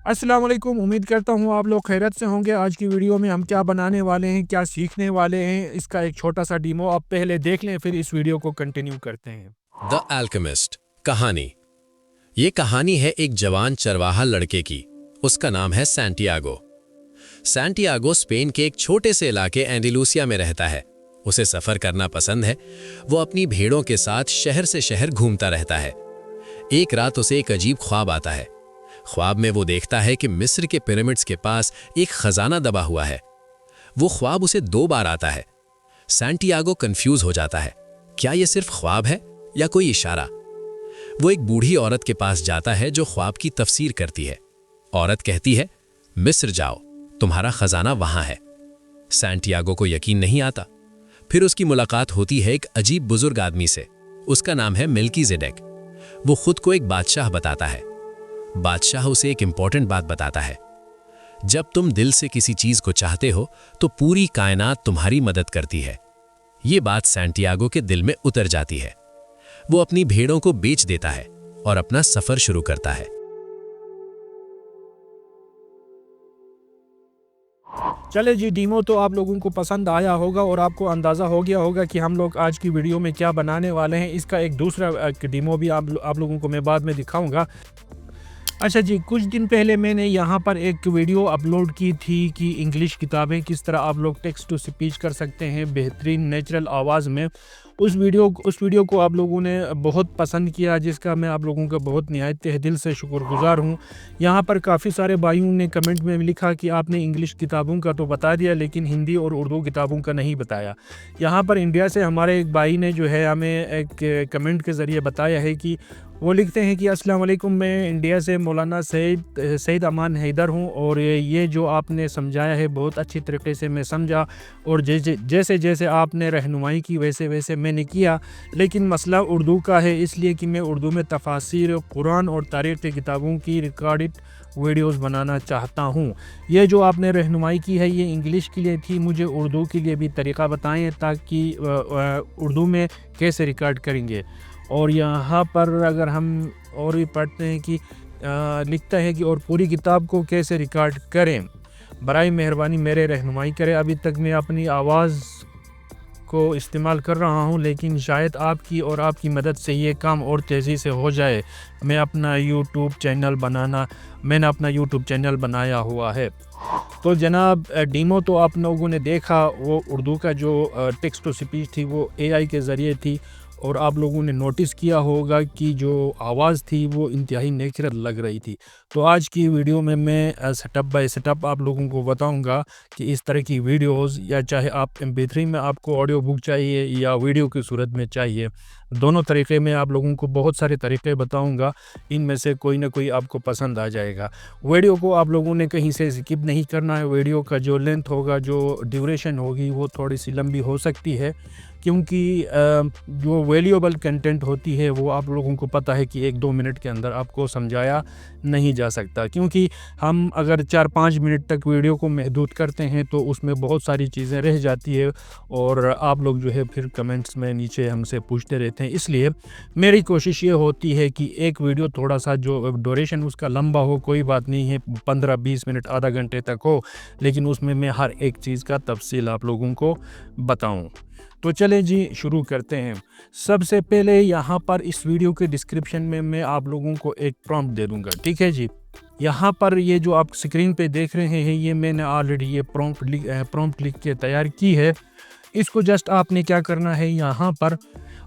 अस्सलाम वालेकुम। उम्मीद करता हूँ आप लोग खैरियत से होंगे। आज की वीडियो में हम क्या बनाने वाले हैं, क्या सीखने वाले हैं, इसका एक छोटा सा डेमो आप पहले देख लें, फिर इस वीडियो को कंटिन्यू करते हैं। द अल्केमिस्ट कहानी। ये कहानी है एक जवान चरवाहा लड़के की। उसका नाम है सैंटियागो। सैंटियागो स्पेन के एक छोटे से इलाके एंडालुसिया में रहता है। उसे सफर करना पसंद है। वो अपनी भेड़ों के साथ शहर से शहर घूमता रहता है। एक रात उसे एक अजीब ख्वाब आता है। ख्वाब में वो देखता है कि मिस्र के पिरामिड्स के पास एक खजाना दबा हुआ है। वो ख्वाब उसे 2 बार आता है। सैंटियागो कंफ्यूज हो जाता है, क्या ये सिर्फ ख्वाब है या कोई इशारा। वो एक बूढ़ी औरत के पास जाता है जो ख्वाब की तफसीर करती है। औरत कहती है, मिस्र जाओ, तुम्हारा खजाना वहां है। सैंटियागो को यकीन नहीं आता। फिर उसकी मुलाकात होती है एक अजीब बुजुर्ग आदमी से। उसका नाम है मेल्कीजेडेक। वो खुद को एक बादशाह बताता है। बादशाह उसे एक इंपॉर्टेंट बात बताता है, जब तुम दिल से किसी चीज को चाहते हो तो पूरी कायनात तुम्हारी मदद करती है। ये बात सैंटियागो के दिल में उतर जाती है। वो अपनी भेड़ों को बेच देता है और अपना सफर शुरू करता है। चले जी, डेमो तो आप लोगों को पसंद आया होगा और आपको अंदाज़ा हो गया होगा कि हम लोग आज की वीडियो में क्या बनाने वाले हैं। इसका एक दूसरा डेमो भी आप लोगों को मैं बाद में दिखाऊंगा। अच्छा जी, कुछ दिन पहले मैंने यहाँ पर एक वीडियो अपलोड की थी कि इंग्लिश किताबें किस तरह आप लोग टेक्स्ट टू स्पीच कर सकते हैं बेहतरीन नेचुरल आवाज़ में। उस वीडियो को आप लोगों ने बहुत पसंद किया, जिसका मैं आप लोगों का बहुत निहायत तहे दिल से शुक्रगुजार हूँ। यहाँ पर काफ़ी सारे भाइयों ने कमेंट में लिखा कि आपने इंग्लिश किताबों का तो बता दिया लेकिन हिंदी और उर्दू किताबों का नहीं बताया। यहाँ पर इंडिया से हमारे एक भाई ने जो है हमें एक कमेंट के ज़रिए बताया है कि वो लिखते हैं कि अस्सलाम वालेकुम, मैं इंडिया से मौलाना सईद अमान हैदर हूँ और ये जो आपने समझाया है बहुत अच्छी तरीके से मैं समझा और जैसे जैसे आपने रहनुमाई की वैसे वैसे मैंने किया। लेकिन मसला उर्दू का है, इसलिए कि मैं उर्दू में तफासिर कुरान और तारीख़ की किताबों की रिकॉर्डेड वीडियोस बनाना चाहता हूँ। ये जो आपने रहनुमाई की है ये इंग्लिश के लिए थी, मुझे उर्दू के लिए भी तरीक़ा बताएँ ताकि उर्दू में कैसे रिकॉर्ड करेंगे। और यहाँ पर अगर हम और भी पढ़ते हैं कि लिखता है कि और पूरी किताब को कैसे रिकॉर्ड करें, बराए मेहरबानी मेरे रहनुमाई करें। अभी तक मैं अपनी आवाज़ को इस्तेमाल कर रहा हूँ लेकिन शायद आपकी और आपकी मदद से ये काम और तेज़ी से हो जाए। मैंने अपना यूट्यूब चैनल बनाया हुआ है। तो जनाब, डेमो तो आप लोगों ने देखा, वो उर्दू का जो टेक्स्ट टू स्पीच थी वो एआई के ज़रिए थी और आप लोगों ने नोटिस किया होगा कि जो आवाज़ थी वो इंतहाई नेचुरल लग रही थी। तो आज की वीडियो में मैं स्टेप बाय स्टेप आप लोगों को बताऊंगा कि इस तरह की वीडियोस, या चाहे आप MP3 में आपको ऑडियो बुक चाहिए या वीडियो की सूरत में चाहिए, दोनों तरीक़े में आप लोगों को बहुत सारे तरीक़े बताऊंगा। इनमें से कोई ना कोई आपको पसंद आ जाएगा। वीडियो को आप लोगों ने कहीं से स्किप नहीं करना है। वीडियो का जो लेंथ होगा, जो ड्यूरेशन होगी, वो थोड़ी सी लंबी हो सकती है क्योंकि जो वैल्यूएबल कंटेंट होती है वो आप लोगों को पता है कि 1-2 मिनट के अंदर आपको समझाया नहीं जा सकता, क्योंकि हम अगर 4-5 मिनट तक वीडियो को महदूद करते हैं तो उसमें बहुत सारी चीज़ें रह जाती है और आप लोग जो है फिर कमेंट्स में नीचे हमसे पूछते रहते हैं। इसलिए मेरी कोशिश ये होती है कि एक वीडियो थोड़ा सा जो ड्यूरेशन उसका लंबा हो, कोई बात नहीं है, 15-20 मिनट आधा घंटे तक हो, लेकिन उसमें मैं हर एक चीज़ का तफसील आप लोगों को बताऊं। तो चलें जी, शुरू करते हैं। सबसे पहले यहाँ पर इस वीडियो के डिस्क्रिप्शन में मैं आप लोगों को एक प्रॉम्प्ट दे दूँगा, ठीक है जी। यहाँ पर ये जो आप स्क्रीन पे देख रहे हैं ये मैंने ऑलरेडी ये प्रॉम्प्ट लिख के तैयार की है। इसको जस्ट आपने क्या करना है, यहाँ पर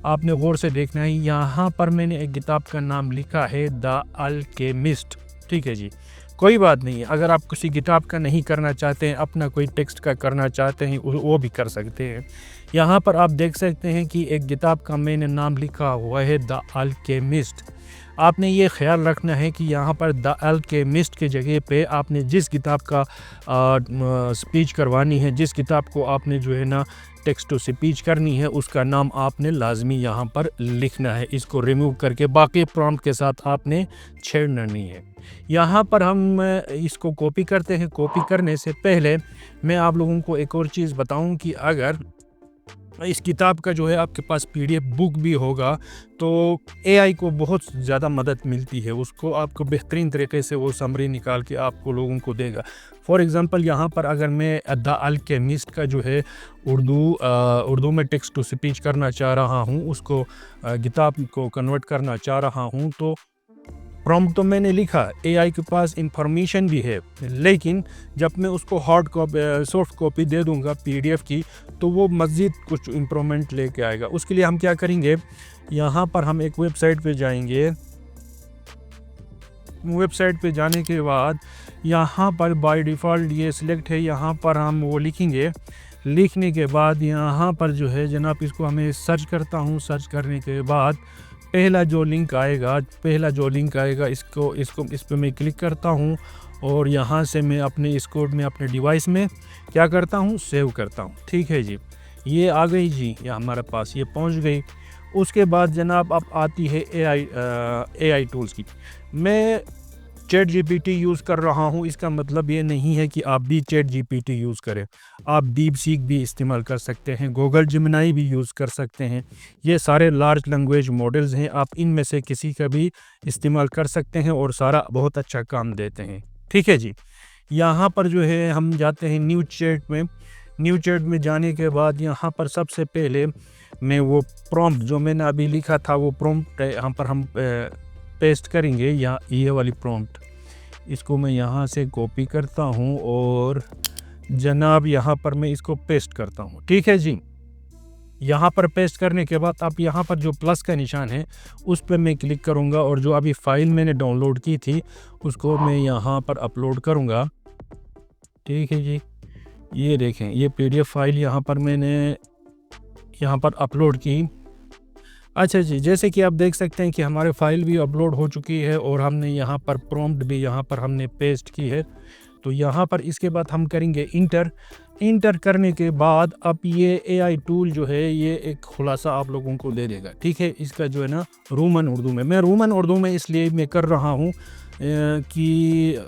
आपने गौर से देखना है। यहाँ पर मैंने एक किताब का नाम लिखा है द अल्केमिस्ट, ठीक है जी। कोई बात नहीं, अगर आप किसी किताब का नहीं करना चाहते हैं, अपना कोई टेक्स्ट का करना चाहते हैं, वो भी कर सकते हैं। यहाँ पर आप देख सकते हैं कि एक किताब का मैंने नाम लिखा हुआ है द अल्केमिस्ट। आपने ये ख्याल रखना है कि यहाँ पर द अल्केमिस्ट के जगह पे आपने जिस किताब का स्पीच करवानी है, जिस किताब को आपने जो है ना टेक्स्ट टू स्पीच करनी है, उसका नाम आपने लाजमी यहाँ पर लिखना है। इसको रिमूव करके बाकी प्रॉम्प्ट के साथ आपने छेड़ना नहीं है। यहाँ पर हम इसको कॉपी करते हैं। कॉपी करने से पहले मैं आप लोगों को एक और चीज़ बताऊं कि अगर इस किताब का जो है आपके पास पीडीएफ बुक भी होगा, तो एआई को बहुत ज़्यादा मदद मिलती है, उसको आपको बेहतरीन तरीके से वो समरी निकाल के आपको लोगों को देगा। फॉर एग्ज़ाम्पल यहाँ पर अगर मैं द अल्केमिस्ट का जो है उर्दू में टेक्स्ट टू स्पीच करना चाह रहा हूँ, उसको किताब को कन्वर्ट करना चाह रहा हूँ, तो प्रॉम्प्ट तो मैंने लिखा, एआई के पास इंफॉर्मेशन भी है, लेकिन जब मैं उसको सॉफ्ट कॉपी दे दूंगा पीडीएफ की, तो वो मज़ीद कुछ इम्प्रूवमेंट लेके आएगा। उसके लिए हम क्या करेंगे, यहाँ पर हम एक वेबसाइट पे जाएंगे। वेबसाइट पे जाने के बाद यहाँ पर बाय डिफ़ॉल्ट ये सिलेक्ट है, यहाँ पर हम वो लिखेंगे। लिखने के बाद यहाँ पर जो है जनाब, इसको हमें सर्च करता हूँ। सर्च करने के बाद पहला जो लिंक आएगा इस पे मैं क्लिक करता हूँ, और यहाँ से मैं अपने इस कोड में अपने डिवाइस में क्या करता हूँ, सेव करता हूँ। ठीक है जी, ये आ गई जी, ये हमारे पास ये पहुँच गई। उसके बाद जनाब अब आती है एआई टूल्स की। मैं चैट जीपीटी यूज़ कर रहा हूँ, इसका मतलब ये नहीं है कि आप भी चैट जीपीटी यूज़ करें। आप डीप सीक भी इस्तेमाल कर सकते हैं, गूगल जेमिनी भी यूज़ कर सकते हैं। ये सारे लार्ज लैंग्वेज मॉडल्स हैं, आप इनमें से किसी का भी इस्तेमाल कर सकते हैं और सारा बहुत अच्छा काम देते हैं। ठीक है जी, यहाँ पर जो है हम जाते हैं न्यू चैट में। न्यू चैट में जाने के बाद यहाँ पर सबसे पहले मैं वो प्रॉम्प्ट जो मैंने अभी लिखा था, वो प्रॉम्प्ट यहाँ पर हम पेस्ट करेंगे। या ये वाली प्रॉम्प्ट, इसको मैं यहाँ से कॉपी करता हूँ और जनाब यहाँ पर मैं इसको पेस्ट करता हूँ। ठीक है जी, यहाँ पर पेस्ट करने के बाद अब यहाँ पर जो प्लस का निशान है उस पर मैं क्लिक करूँगा, और जो अभी फ़ाइल मैंने डाउनलोड की थी उसको मैं यहाँ पर अपलोड करूँगा। ठीक है जी, ये देखें, ये पीडीएफ फाइल यहाँ पर मैंने यहाँ पर अपलोड की। अच्छा जी, जैसे कि आप देख सकते हैं कि हमारे फाइल भी अपलोड हो चुकी है और हमने यहाँ पर प्रॉम्प्ट भी यहाँ पर हमने पेस्ट की है। तो यहाँ पर इसके बाद हम करेंगे इंटर करने के बाद अब ये एआई टूल जो है ये एक खुलासा आप लोगों को दे देगा। ठीक है, इसका जो है ना रोमन उर्दू में, मैं रोमन उर्दू में इसलिए मैं कर रहा हूँ कि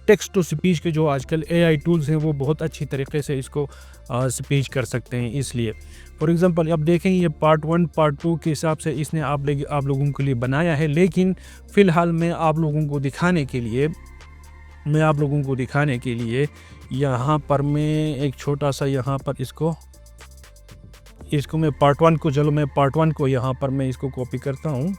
टेक्स्ट टू स्पीच के जो आजकल एआई टूल्स हैं वो बहुत अच्छी तरीके से इसको स्पीच कर सकते हैं। इसलिए फॉर एग्ज़ाम्पल अब देखें, ये पार्ट 1 पार्ट 2 के हिसाब से इसने आप लोगों के लिए बनाया है, लेकिन फ़िलहाल मैं आप लोगों को दिखाने के लिए यहाँ पर मैं एक छोटा सा यहाँ पर इसको मैं पार्ट 1 को यहाँ पर मैं इसको कॉपी करता हूँ।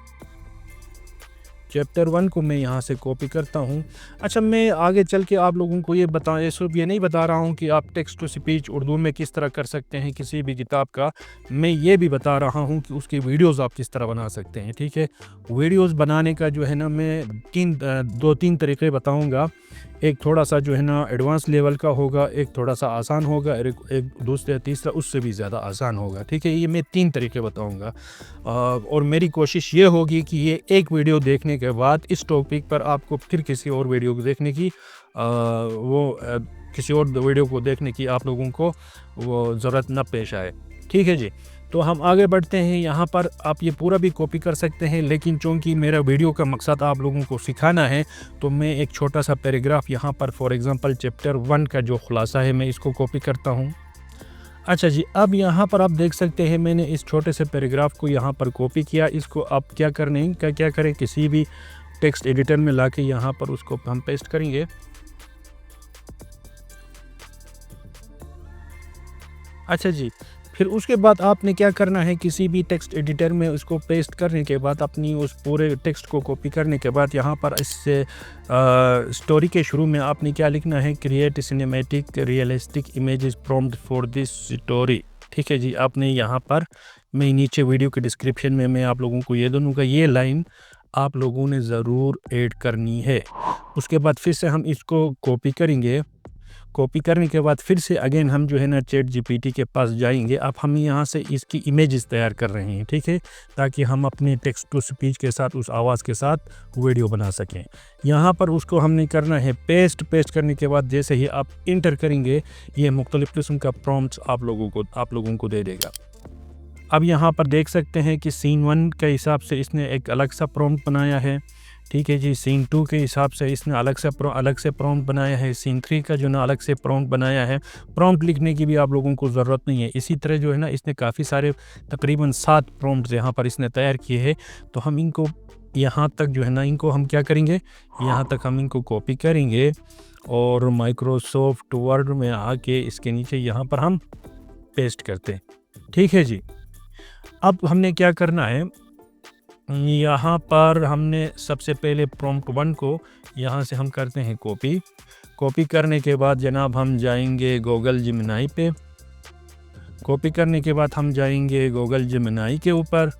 चैप्टर 1 को मैं यहाँ से कॉपी करता हूँ। अच्छा, मैं आगे चल के आप लोगों को ये सिर्फ ये नहीं बता रहा हूँ कि आप टेक्स्ट टू स्पीच उर्दू में किस तरह कर सकते हैं किसी भी किताब का, मैं ये भी बता रहा हूँ कि उसकी वीडियोस आप किस तरह बना सकते हैं। ठीक है, वीडियोस बनाने का जो है ना मैं 2-3 तरीके बताऊँगा। एक थोड़ा सा जो है ना एडवांस लेवल का होगा, एक थोड़ा सा आसान होगा, एक दूसरा तीसरा उससे भी ज़्यादा आसान होगा। ठीक है, ये मैं 3 तरीके बताऊंगा, और मेरी कोशिश ये होगी कि ये एक वीडियो देखने के बाद इस टॉपिक पर आपको फिर किसी और वीडियो को देखने की आप लोगों को वो ज़रूरत न पेश आए। ठीक है जी, तो हम आगे बढ़ते हैं। यहाँ पर आप ये पूरा भी कॉपी कर सकते हैं, लेकिन चूँकि मेरा वीडियो का मकसद आप लोगों को सिखाना है, तो मैं एक छोटा सा पैराग्राफ यहाँ पर फॉर एग्ज़ाम्पल चैप्टर 1 का जो खुलासा है मैं इसको कॉपी करता हूँ। अच्छा जी, अब यहाँ पर आप देख सकते हैं मैंने इस छोटे से पैराग्राफ को यहाँ पर कॉपी किया। इसको आप क्या करें, किसी भी टेक्स्ट एडिटर में लाके यहाँ पर उसको हम पेस्ट करेंगे। अच्छा जी, फिर उसके बाद आपने क्या करना है, किसी भी टेक्स्ट एडिटर में उसको पेस्ट करने के बाद अपनी उस पूरे टेक्स्ट को कॉपी करने के बाद यहाँ पर इससे स्टोरी के शुरू में आपने क्या लिखना है, create cinematic realistic images prompt for this story. ठीक है जी, आपने यहाँ पर मैं नीचे वीडियो के डिस्क्रिप्शन में मैं आप लोगों को ये दूँगा, ये लाइन आप लोगों ने ज़रूर ऐड करनी है। उसके बाद फिर से हम इसको कॉपी करेंगे। कॉपी करने के बाद फिर से अगेन हम जो है ना चैट जीपीटी के पास जाएंगे। अब हम यहाँ से इसकी इमेजेस तैयार कर रहे हैं। ठीक है, ताकि हम अपने टेक्स्ट टू स्पीच के साथ उस आवाज़ के साथ वीडियो बना सकें। यहाँ पर उसको हमने करना है पेस्ट करने के बाद जैसे ही आप इंटर करेंगे ये मुख्तलिफ़ किस्म का प्रॉम्प्ट्स आप लोगों को दे देगा। अब यहाँ पर देख सकते हैं कि सीन 1 के हिसाब से इसने एक अलग सा प्रॉम्प्ट बनाया है। ठीक है जी। सीन 2 के हिसाब से इसने अलग से प्रॉम्प्ट बनाया है। सीन 3 का जो ना अलग से प्रॉम्प्ट बनाया है। प्रॉम्प्ट लिखने की भी आप लोगों को ज़रूरत नहीं है। इसी तरह जो है ना इसने काफ़ी सारे तकरीबन 7 प्रॉम्प्ट्स यहाँ पर इसने तैयार किए हैं। तो हम इनको यहाँ तक जो है ना इनको हम क्या करेंगे, यहाँ तक हम इनको कॉपी करेंगे और माइक्रोसॉफ्ट वर्ड में आके इसके नीचे यहाँ पर हम पेस्ट करते हैं। ठीक है जी। अब हमने क्या करना है, यहाँ पर हमने सबसे पहले प्रॉम्प्ट 1 को यहाँ से हम करते हैं कॉपी करने के बाद जनाब हम जाएंगे गूगल जेमिनी पे। कॉपी करने के बाद हम जाएंगे गूगल जेमिनी के ऊपर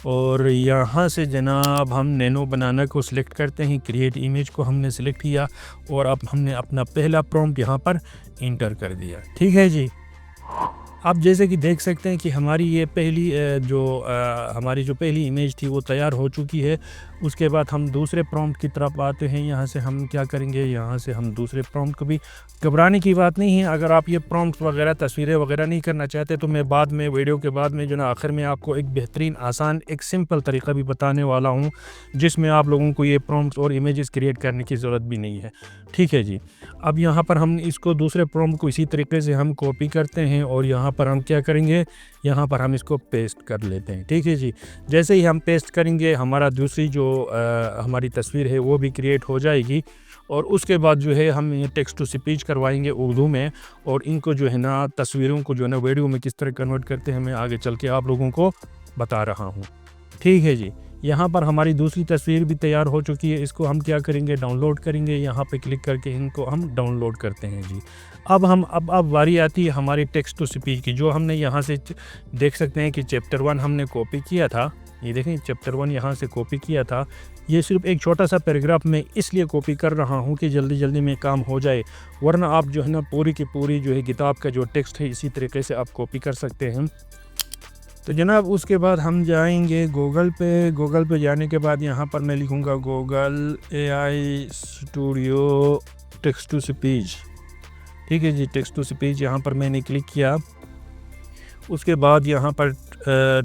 और यहाँ से जनाब हम नैनो बनाना को सिलेक्ट करते हैं। क्रिएट इमेज को हमने सिलेक्ट किया और अब हमने अपना पहला प्रॉम्प्ट यहाँ पर इंटर कर दिया। ठीक है जी। आप जैसे कि देख सकते हैं कि हमारी ये हमारी जो पहली इमेज थी वो तैयार हो चुकी है। उसके बाद हम दूसरे प्रॉम्प्ट की तरफ आते हैं। यहाँ से हम क्या करेंगे, यहाँ से हम दूसरे प्रॉम्प्ट को भी, घबराने की बात नहीं है। अगर आप ये प्रॉम्प्ट वगैरह तस्वीरें वगैरह नहीं करना चाहते तो मैं बाद में वीडियो के बाद में जो ना आखिर में आपको एक बेहतरीन आसान एक सिंपल तरीका भी बताने वाला हूँ जिसमें आप लोगों को ये प्रॉम्प्ट और इमेजेस क्रिएट करने की ज़रूरत भी नहीं है। ठीक है जी। अब यहाँ पर हम इसको दूसरे प्रॉम्प्ट को इसी तरीके से हम कॉपी करते हैं और यहाँ पर हम क्या करेंगे, यहाँ पर हम इसको पेस्ट कर लेते हैं। ठीक है जी। जैसे ही हम पेस्ट करेंगे हमारा दूसरी जो हमारी तस्वीर है वो भी क्रिएट हो जाएगी और उसके बाद जो है हम ये टेक्स्ट टू स्पीच करवाएंगे उर्दू में और इनको जो है ना तस्वीरों को जो है ना वीडियो में किस तरह कन्वर्ट करते हैं मैं आगे चल के आप लोगों को बता रहा हूँ। ठीक है जी। यहाँ पर हमारी दूसरी तस्वीर भी तैयार हो चुकी है। इसको हम क्या करेंगे, डाउनलोड करेंगे। यहाँ पे क्लिक करके इनको हम डाउनलोड करते हैं जी। अब वारी आती है हमारी टेक्स्ट टू स्पीच की, जो हमने यहाँ से देख सकते हैं कि चैप्टर 1 हमने कॉपी किया था। ये देखें चैप्टर 1 यहाँ से कॉपी किया था। ये सिर्फ एक छोटा सा पैराग्राफ में इसलिए कॉपी कर रहा हूँ कि जल्दी में काम हो जाए, वरना आप जो है ना पूरी की पूरी जो है किताब का जो टेक्स्ट है इसी तरीके से आप कॉपी कर सकते हैं। तो जनाब उसके बाद हम जाएंगे गूगल पे जाने के बाद यहाँ पर मैं लिखूँगा Google AI studio text to speech. ठीक है जी। टेक्स्ट टू स्पीच यहाँ पर मैंने क्लिक किया। उसके बाद यहाँ पर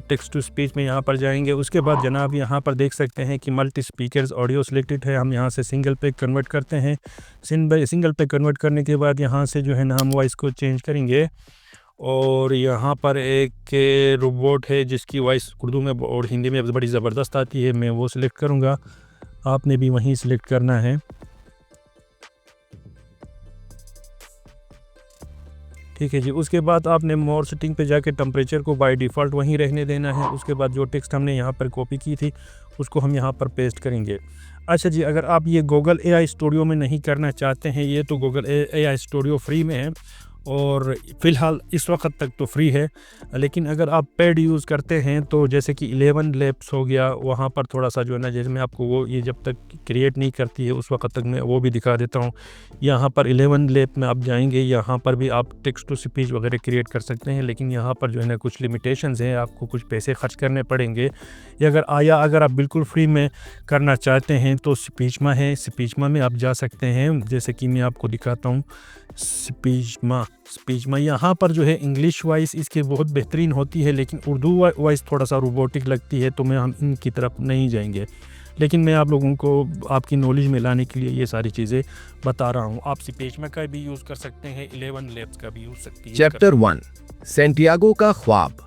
टेक्स्ट टू स्पीच में यहाँ पर जाएंगे। उसके बाद जनाब यहाँ पर देख सकते हैं कि मल्टी स्पीकर्स ऑडियो सिलेक्टेड है। हम यहाँ से सिंगल पे कन्वर्ट करते हैं। सिंगल पे कन्वर्ट करने के बाद यहाँ से जो है ना हम वॉइस को चेंज करेंगे और यहाँ पर एक रोबोट है जिसकी वॉइस उर्दू में और हिंदी में बड़ी ज़बरदस्त आती है, मैं वो सिलेक्ट करूँगा। आपने भी वहीं सिलेक्ट करना है। ठीक है जी। उसके बाद आपने मोर सेटिंग पे जाके टेम्परेचर को बाय डिफ़ॉल्ट वहीं रहने देना है। उसके बाद जो टेक्स्ट हमने यहाँ पर कॉपी की थी उसको हम यहाँ पर पेस्ट करेंगे। अच्छा जी, अगर आप ये गूगल AI स्टूडियो में नहीं करना चाहते हैं, ये तो गूगल AI स्टूडियो फ्री में है और फ़िलहाल इस वक्त तक तो फ्री है, लेकिन अगर आप पेड यूज़ करते हैं तो जैसे कि 11 लैब्स हो गया, वहाँ पर थोड़ा सा जो है ना, जैसे मैं आपको वो ये जब तक क्रिएट नहीं करती है उस वक्त तक मैं वो भी दिखा देता हूँ। यहाँ पर 11 लैब में आप जाएंगे, यहाँ पर भी आप टेक्स्ट टू स्पीच वगैरह क्रिएट कर सकते हैं, लेकिन यहाँ पर जो है ना कुछ लिमिटेशंस हैं, आपको कुछ पैसे खर्च करने पड़ेंगे। या अगर आप बिल्कुल फ्री में करना चाहते हैं तो स्पीचमा है, स्पीचमा में आप जा सकते हैं। जैसे कि मैं आपको दिखाता हूँ स्पीचमा यहाँ पर जो है इंग्लिश वॉइस इसकी बहुत बेहतरीन होती है, लेकिन उर्दू वॉइस थोड़ा सा रोबोटिक लगती है, तो हम इनकी तरफ नहीं जाएंगे। लेकिन मैं आप लोगों को आपकी नॉलेज में लाने के लिए ये सारी चीज़ें बता रहा हूँ। आप स्पीचमा का भी यूज़ कर सकते हैं, 11 लैब्स का भी यूज़ चैप्टर 1 सैंटियागो का ख्वाब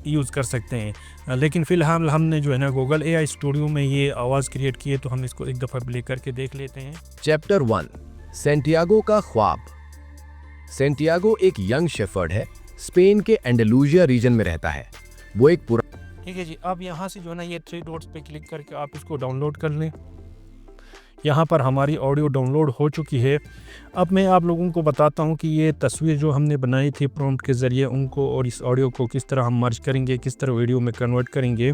यूज़ कर सकते हैं। लेकिन फ़िलहाल हमने जो है ना गूगल AI स्टूडियो में ये आवाज़ क्रिएट की है, तो हम इसको एक दफ़ा प्ले करके देख लेते हैं। चैप्टर 1 सैंटियागो का ख्वाब। सैंटियागो एक यंग शेफर्ड है, स्पेन के एंडलूसिया रीजन में रहता है। वो एक ठीक है जी। अब यहाँ से जो है ना ये 3 डॉट्स पे क्लिक करके आप इसको डाउनलोड कर लें। यहाँ पर हमारी ऑडियो डाउनलोड हो चुकी है। अब मैं आप लोगों को बताता हूँ कि ये तस्वीर जो हमने बनाई थी प्रॉम्प्ट के ज़रिए उनको और इस ऑडियो को किस तरह हम मर्ज करेंगे, किस तरह वीडियो में कन्वर्ट करेंगे।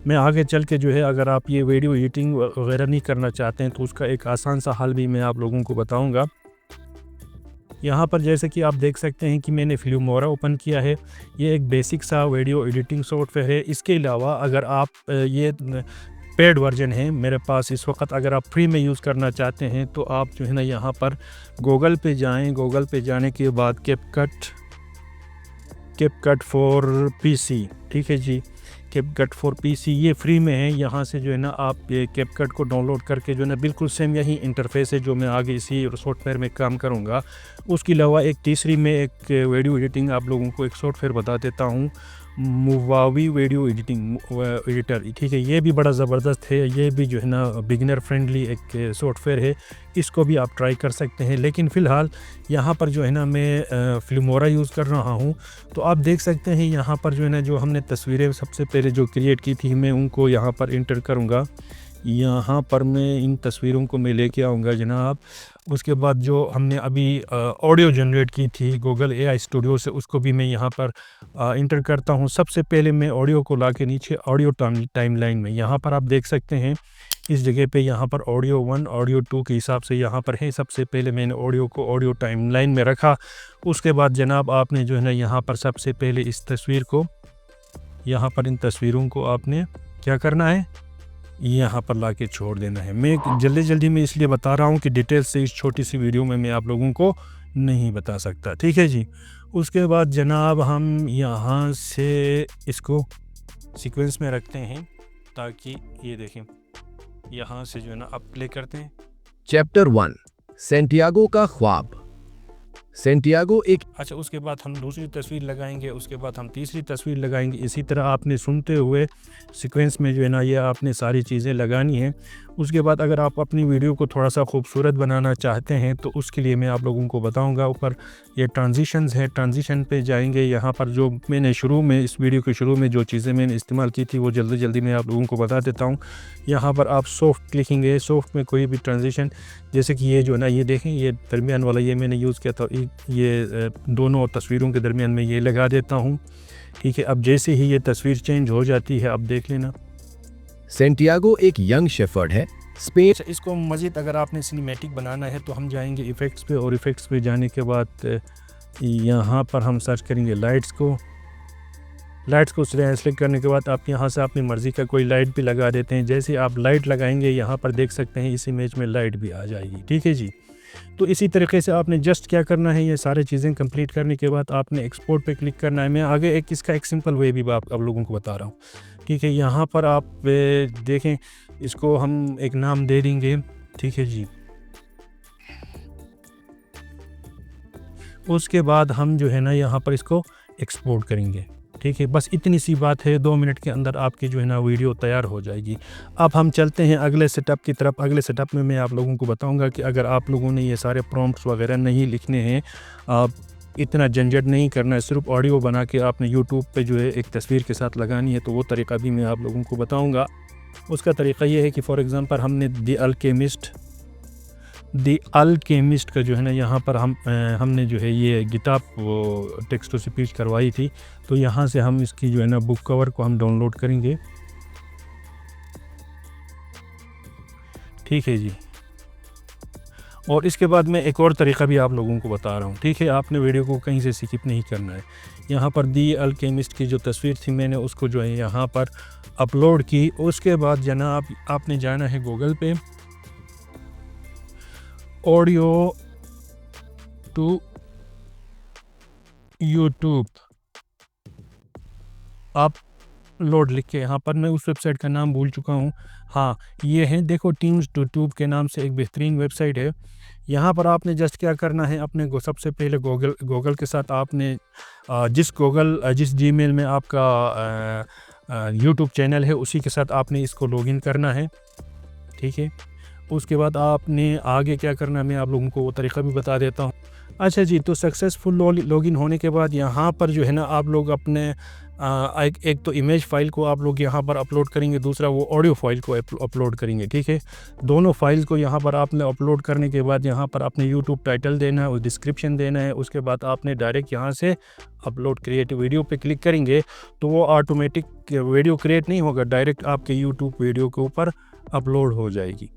मैं आगे चल के जो है, अगर आप ये वीडियो एडिटिंग वगैरह नहीं करना चाहते हैं तो उसका एक आसान सा हल भी मैं आप लोगों को बताऊँगा। यहाँ पर जैसे कि आप देख सकते हैं कि मैंने फिल्मोरा ओपन किया है। ये एक बेसिक सा वीडियो एडिटिंग सॉफ्टवेयर है। इसके अलावा अगर आप ये पेड वर्जन है मेरे पास इस वक्त, अगर आप फ्री में यूज़ करना चाहते हैं तो आप जो है ना यहाँ पर गूगल पे जाएं। गूगल पे जाने के बाद कैपकट फॉर PC, ठीक है जी, कैपकट फॉर पीसी, ये फ्री में है। यहाँ से जो है ना आप ये कैपकट को डाउनलोड करके जो है ना बिल्कुल सेम यही इंटरफेस है जो मैं आगे इसी सॉफ्टवेयर में काम करूँगा। उसके अलावा एक तीसरी में एक वीडियो एडिटिंग आप लोगों को एक सॉफ्टवेयर बता देता हूँ, मूवावी वीडियो एडिटिंग एडिटर, ठीक है। ये भी बड़ा ज़बरदस्त है, ये भी जो है ना बिगिनर फ्रेंडली एक सॉफ्टवेयर है, इसको भी आप ट्राई कर सकते हैं। लेकिन फ़िलहाल यहाँ पर जो है ना मैं फिल्मोरा यूज़ कर रहा हूँ। तो आप देख सकते हैं यहाँ पर जो है ना जो हमने तस्वीरें सबसे पहले जो क्रिएट की थी मैं उनको यहाँ पर इंटर करूँगा। यहाँ पर मैं इन तस्वीरों को मैं लेके आऊँगा जनाब। उसके बाद जो हमने अभी ऑडियो जनरेट की थी गूगल एआई स्टूडियो से, उसको भी मैं यहाँ पर इंटर करता हूँ। सबसे पहले मैं ऑडियो को लाके नीचे ऑडियो टाइमलाइन में यहाँ पर आप देख सकते हैं इस जगह पे यहाँ पर ऑडियो 1 ऑडियो 2 के हिसाब से यहाँ पर है। सबसे पहले मैंने ऑडियो को ऑडियो टाइमलाइन में रखा। उसके बाद जनाब आपने जो है ना यहाँ पर सबसे पहले इस तस्वीर को, यहाँ पर इन तस्वीरों को आपने क्या करना है, यहाँ पर लाके छोड़ देना है। मैं जल्दी में इसलिए बता रहा हूँ कि डिटेल से इस छोटी सी वीडियो में मैं आप लोगों को नहीं बता सकता, ठीक है जी। उसके बाद जनाब हम यहाँ से इसको सीक्वेंस में रखते हैं ताकि ये देखें, यहाँ से जो है ना आप प्ले करते हैं। चैप्टर 1, सैंटियागो का ख्वाब। सैंटियागो एक अच्छा, उसके बाद हम दूसरी तस्वीर लगाएंगे, उसके बाद हम तीसरी तस्वीर लगाएंगे। इसी तरह आपने सुनते हुए सीक्वेंस में जो है ना ये आपने सारी चीज़ें लगानी हैं। उसके बाद अगर आप अपनी वीडियो को थोड़ा सा खूबसूरत बनाना चाहते हैं तो उसके लिए मैं आप लोगों को बताऊंगा। ऊपर ये ट्रांजिशंस है, ट्रांजिशन पे जाएंगे। यहाँ पर जो मैंने शुरू में इस वीडियो के शुरू में जो चीज़ें मैंने इस्तेमाल की थी वो जल्दी मैं आप लोगों को बता देता हूँ। यहाँ पर आप सॉफ्ट लिखेंगे, सॉफ्ट में कोई भी ट्रांजिशन, जैसे कि ये जो है ना ये देखें, ये दरमियान वाला ये मैंने यूज़ किया था, ये दोनों तस्वीरों के दरमियान में ये लगा देता हूँ, ठीक है। अब जैसे ही ये तस्वीर चेंज हो जाती है, अब देख लेना। सैंटियागो एक यंग शेफर्ड है, स्पेन। इसको मज़ीद अगर आपने सिनेमैटिक बनाना है तो हम जाएंगे इफ़ेक्ट्स पे, और इफ़ेक्ट्स पे जाने के बाद यहाँ पर हम सर्च करेंगे लाइट्स को सेलेक्ट करने के बाद आप यहाँ से अपनी मर्ज़ी का कोई लाइट भी लगा देते हैं। जैसे आप लाइट लगाएंगे यहाँ पर देख सकते हैं इस इमेज में लाइट भी आ जाएगी, ठीक है जी। तो इसी तरीके से आपने जस्ट क्या करना है, ये सारी चीज़ें कंप्लीट करने के बाद आपने एक्सपोर्ट पे क्लिक करना है। मैं आगे इसका एक सिंपल वे भी आप लोगों को बता रहा हूँ, ठीक है। यहाँ पर आप देखें, इसको हम एक नाम दे देंगे, ठीक है जी। उसके बाद हम जो है ना यहाँ पर इसको एक्सपोर्ट करेंगे, ठीक है। बस इतनी सी बात है, 2 मिनट के अंदर आपकी जो है ना वीडियो तैयार हो जाएगी। अब हम चलते हैं अगले सेटअप की तरफ। अगले सेटअप में मैं आप लोगों को बताऊंगा कि अगर आप लोगों ने ये सारे प्रॉम्प्ट्स वगैरह नहीं लिखने हैं, आप इतना झंझट नहीं करना है, सिर्फ ऑडियो बना के आपने यूट्यूब पे जो है एक तस्वीर के साथ लगानी है, तो वो तरीका भी मैं आप लोगों को बताऊँगा। उसका तरीका ये है कि फॉर एग्ज़ाम्पल हमने द अल्केमिस्ट का जो है ना यहाँ पर हमने जो है ये किताब वो टेक्स्ट टू स्पीच करवाई थी, तो यहाँ से हम इसकी जो है ना बुक कवर को हम डाउनलोड करेंगे, ठीक है जी। और इसके बाद मैं एक और तरीका भी आप लोगों को बता रहा हूँ, ठीक है। आपने वीडियो को कहीं से स्किप नहीं करना है। यहाँ पर दी अल्केमिस्ट की जो तस्वीर थी मैंने उसको जो है यहाँ पर अपलोड की। उसके बाद जनाब आपने जाना है गूगल पे, ऑडियो टू यूट्यूब आप लोड लिख के, यहाँ पर मैं उस वेबसाइट का नाम भूल चुका हूँ, हाँ ये है, देखो टीम्स टू ट्यूब के नाम से एक बेहतरीन वेबसाइट है। यहाँ पर आपने जस्ट क्या करना है, अपने सबसे पहले गूगल के साथ आपने जिस जीमेल में आपका यूट्यूब चैनल है उसी के साथ आपने इसको लॉगिन करना है, ठीक है। उसके बाद आपने आगे क्या करना है मैं आप लोगों को वो तरीका भी बता देता हूँ। अच्छा जी, तो सक्सेसफुल लॉगिन होने के बाद यहाँ पर जो है ना आप लोग अपने एक तो इमेज फाइल को आप लोग यहाँ पर अपलोड करेंगे, दूसरा वो ऑडियो फाइल को अपलोड करेंगे, ठीक है। दोनों फाइल्स को यहाँ पर आपने अपलोड करने के बाद यहाँ पर आपने यूट्यूब टाइटल देना है और डिस्क्रिप्शन देना है। उसके बाद आपने डायरेक्ट यहाँ से अपलोड क्रिएट वीडियो पे क्लिक करेंगे तो वो ऑटोमेटिक वीडियो क्रिएट नहीं होगा, डायरेक्ट आपके यूट्यूब वीडियो के ऊपर अपलोड हो जाएगी।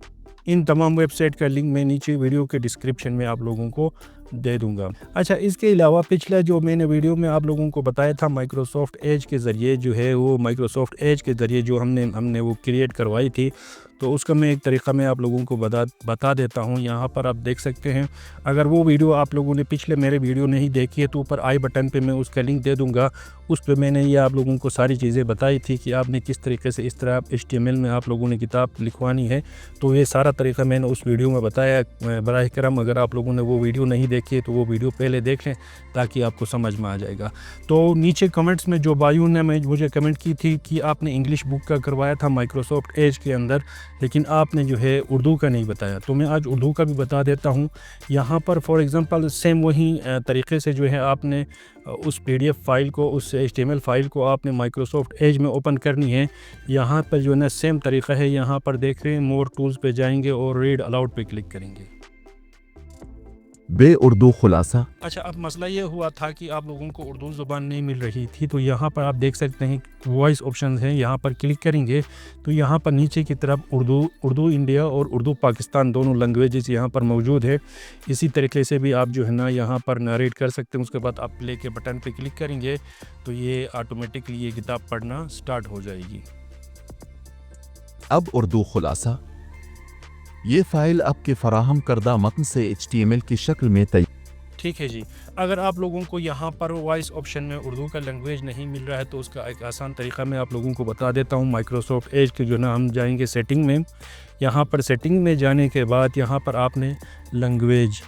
इन तमाम वेबसाइट का लिंक मैं नीचे वीडियो के डिस्क्रिप्शन में आप लोगों को दे दूंगा। अच्छा, इसके अलावा पिछला जो मैंने वीडियो में आप लोगों को बताया था माइक्रोसॉफ्ट एज के ज़रिए जो है वो माइक्रोसॉफ्ट एज के ज़रिए जो हमने वो क्रिएट करवाई थी, तो उसका मैं एक तरीक़ा मैं आप लोगों को बता देता हूँ। यहाँ पर आप देख सकते हैं, अगर वो वीडियो आप लोगों ने पिछले मेरे वीडियो नहीं देखी है तो ऊपर आई बटन पे मैं उसका लिंक दे दूँगा। उस पर मैंने ये आप लोगों को सारी चीज़ें बताई थी कि आपने किस तरीके से इस तरह HTML में आप लोगों ने किताब लिखवानी है। तो ये सारा तरीका मैंने उस वीडियो में बताया। बराए करम अगर आप लोगों ने वो वीडियो नहीं देखी है तो वो वीडियो पहले देख लें ताकि आपको समझ में आ जाएगा। तो नीचे कमेंट्स में जो भाइयों ने मुझे कमेंट की थी कि आपने इंग्लिश बुक का करवाया था माइक्रोसॉफ्ट एज के अंदर, लेकिन आपने जो है उर्दू का नहीं बताया, तो मैं आज उर्दू का भी बता देता हूँ। यहाँ पर फॉर एग्ज़ाम्पल सेम वही तरीके से जो है आपने उस PDF फाइल को, उस HTML फाइल को आपने माइक्रोसॉफ्ट एज में ओपन करनी है। यहाँ पर जो है ना सेम तरीका है, यहाँ पर देख रहे हैं मोर टूल्स पे जाएंगे और रीड अलाउड पे क्लिक करेंगे। बे उर्दू खुलासा। अच्छा, अब मसला ये हुआ था कि आप लोगों को उर्दू ज़ुबान नहीं मिल रही थी, तो यहाँ पर आप देख सकते हैं वॉइस ऑप्शन हैं, यहाँ पर क्लिक करेंगे तो यहाँ पर नीचे की तरफ उर्दू इंडिया और उर्दू पाकिस्तान दोनों लैंग्वेजेस यहाँ पर मौजूद है। इसी तरीके से भी आप जो है ना यहाँ पर नरेट कर सकते हैं। उसके बाद आप प्ले के बटन पे क्लिक करेंगे तो ये ऑटोमेटिकली ये किताब पढ़ना स्टार्ट हो जाएगी। अब उर्दू खुलासा। ये फ़ाइल आपके फराहम करदा मतन से HTML की शक्ल में तैयार। ठीक है जी। अगर आप लोगों को यहाँ पर वॉइस ऑप्शन में उर्दू का लैंग्वेज नहीं मिल रहा है तो उसका एक आसान तरीका मैं आप लोगों को बता देता हूँ। माइक्रोसॉफ्ट एज के जो ना हम जाएंगे सेटिंग में, यहाँ पर सेटिंग में जाने के बाद यहाँ पर आपने लैंग्वेज,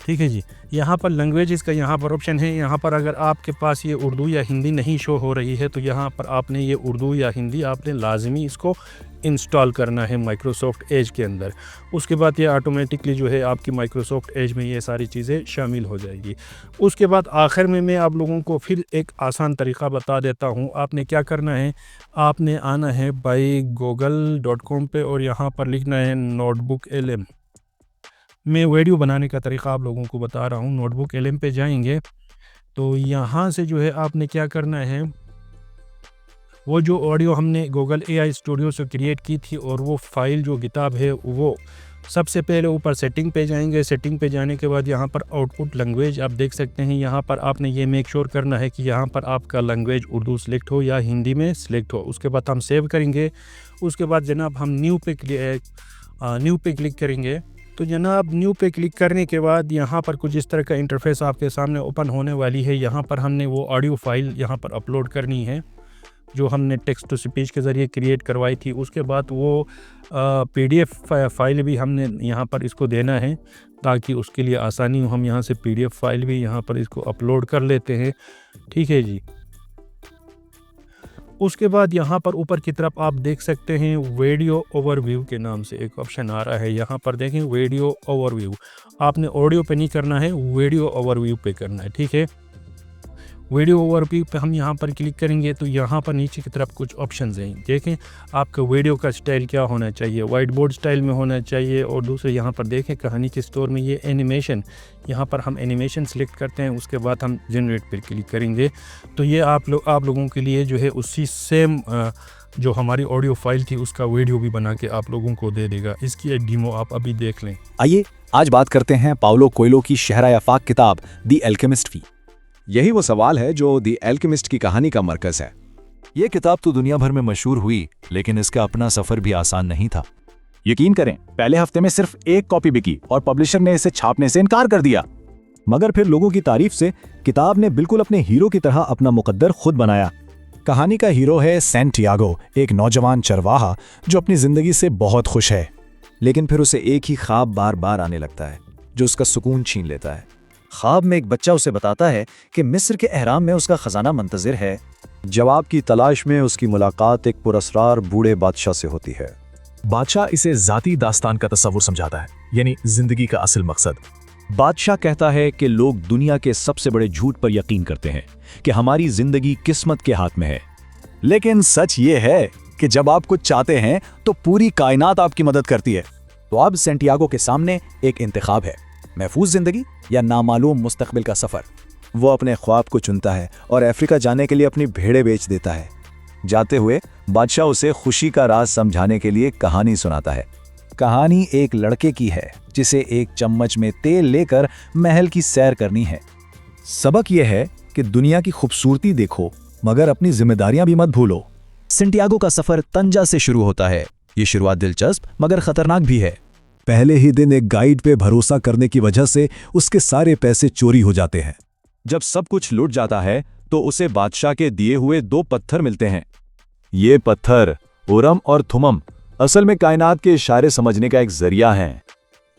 ठीक है जी, यहाँ पर लैंग्वेज का यहाँ पर ऑप्शन है। यहाँ पर अगर आपके पास ये उर्दू या हिंदी नहीं शो हो रही है तो यहाँ पर आपने ये उर्दू या हिंदी आपने लाजमी इसको इंस्टॉल करना है माइक्रोसॉफ्ट एज के अंदर। उसके बाद ये ऑटोमेटिकली जो है आपकी माइक्रोसॉफ्ट एज में ये सारी चीज़ें शामिल हो जाएगी। उसके बाद आखिर में मैं आप लोगों को फिर एक आसान तरीका बता देता हूँ। आपने क्या करना है, आपने आना है google.com पे और यहाँ पर लिखना है नोटबुक LM। मैं वीडियो बनाने का तरीका आप लोगों को बता रहा हूँ। नोटबुक LM पे जाएंगे तो यहाँ से जो है आपने क्या करना है, वो जो ऑडियो हमने गूगल AI स्टूडियो से क्रिएट की थी और वो फाइल जो किताब है वो सबसे पहले ऊपर सेटिंग पे जाएंगे। सेटिंग पे जाने के बाद यहाँ पर आउटपुट लैंग्वेज आप देख सकते हैं। यहाँ पर आपने ये मेक श्योर करना है कि यहाँ पर आपका लैंग्वेज उर्दू सेलेक्ट हो या हिंदी में सेलेक्ट हो। उसके बाद हम सेव करेंगे। उसके बाद जनाब हम न्यू पे क्लिक करेंगे। तो जनाब न्यू पे क्लिक करने के बाद यहाँ पर कुछ इस तरह का इंटरफेस आपके सामने ओपन होने वाली है। यहाँ पर हमने वो ऑडियो फाइल यहाँ पर अपलोड करनी है जो हमने टेक्स्ट टू स्पीच के ज़रिए क्रिएट करवाई थी। उसके बाद वो PDF फाइल भी हमने यहाँ पर इसको देना है ताकि उसके लिए आसानी हो। हम यहाँ से PDF फाइल भी यहाँ पर इसको अपलोड कर लेते हैं। ठीक है जी। उसके बाद यहाँ पर ऊपर की तरफ आप देख सकते हैं वीडियो ओवरव्यू के नाम से एक ऑप्शन आ रहा है। यहाँ पर देखें वीडियो ओवरव्यू, आपने ऑडियो पे नहीं करना है, वीडियो ओवरव्यू पे करना है। ठीक है, वीडियो ओवरव्यू पे हम यहाँ पर क्लिक करेंगे तो यहाँ पर नीचे की तरफ कुछ ऑप्शंस हैं। देखें आपका वीडियो का स्टाइल क्या होना चाहिए, वाइट बोर्ड स्टाइल में होना चाहिए। और दूसरे यहाँ पर देखें कहानी के स्टोर में ये एनिमेशन, यहाँ पर हम एनिमेशन सेलेक्ट करते हैं। उसके बाद हम जनरेट पर क्लिक करेंगे तो ये आप लोगों के लिए जो है उसी सेम जो हमारी ऑडियो फाइल थी उसका वीडियो भी बना के आप लोगों को दे देगा। इसकी एक डेमो आप अभी देख लें। आइए आज बात करते हैं पाउलो कोएल्हो की शहरा आफाक किताब दी एल्केमिस्ट की। यही वो सवाल है जो दी एल्केमिस्ट की कहानी का मरकज है। ये किताब तो दुनिया भर में मशहूर हुई, लेकिन इसका अपना सफर भी आसान नहीं था। यकीन करें, पहले हफ्ते में सिर्फ 1 कॉपी बिकी और पब्लिशर ने इसे छापने से इनकार कर दिया। मगर फिर लोगों की तारीफ से किताब ने बिल्कुल अपने हीरो की तरह अपना मुकद्दर खुद बनाया। कहानी का हीरो है सैंटियागो, एक नौजवान चरवाहा जो अपनी जिंदगी से बहुत खुश है, लेकिन फिर उसे एक ही ख्वाब बार बार आने लगता है जो उसका सुकून छीन लेता है। ख्वाब में एक बच्चा उसे बताता है कि मिस्र के एहराम में उसका खजाना मुंतजिर है। जवाब की तलाश में उसकी मुलाकात एक पुरस्रार बूढ़े बादशाह से होती है। बादशाह इसे जाती दास्तान का तस्वुर समझाता है, यानी जिंदगी का असल मकसद। बादशाह कहता है कि लोग दुनिया के सबसे बड़े झूठ पर यकीन करते हैं कि हमारी जिंदगी किस्मत के हाथ में है, लेकिन सच ये है कि जब आप कुछ चाहते हैं तो पूरी कायनात आपकी मदद करती है। तो अब सैंटियागो के सामने एक इंतखाब है, महफूज जिंदगी या नामालूम मुस्तकबिल का सफर। वो अपने ख्वाब को चुनता है और अफ्रीका जाने के लिए अपनी भेड़ें बेच देता है। जाते हुए बादशाह उसे खुशी का राज समझाने के लिए कहानी सुनाता है। कहानी एक लड़के की है जिसे एक चम्मच में तेल लेकर महल की सैर करनी है। सबक यह है कि दुनिया की खूबसूरती देखो मगर अपनी जिम्मेदारियां भी मत भूलो। सेंटियागो का सफर तंजा से शुरू होता है। ये शुरुआत दिलचस्प मगर खतरनाक भी है। पहले ही दिन एक गाइड पे भरोसा करने की वजह से उसके सारे पैसे चोरी हो जाते हैं। जब सब कुछ लूट जाता है तो उसे बादशाह के दिए हुए 2 पत्थर मिलते हैं। ये पत्थर उरम और थुमम असल में कायनात के इशारे समझने का एक जरिया है।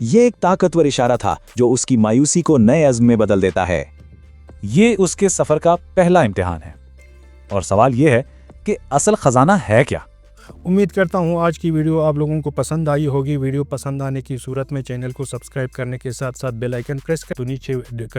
ये एक ताकतवर इशारा था जो उसकी मायूसी को नए अज़्म में बदल देता है। ये उसके सफर का पहला इम्तिहान है और सवाल ये है कि असल खजाना है क्या। उम्मीद करता हूँ आज की वीडियो आप लोगों को पसंद आई होगी। वीडियो पसंद आने की सूरत में चैनल को सब्सक्राइब करने के साथ साथ बेल आइकन प्रेस कर। तो नीचे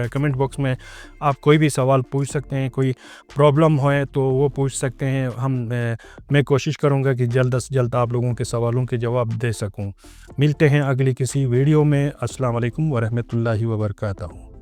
कमेंट बॉक्स में आप कोई भी सवाल पूछ सकते हैं, कोई प्रॉब्लम हो तो वो पूछ सकते हैं। मैं कोशिश करूँगा कि जल्द से जल्द आप लोगों के सवालों के जवाब दे सकूँ। मिलते हैं अगली किसी वीडियो में। अस्सलाम वालेकुम व रहमतुल्लाहि व बरकातहू।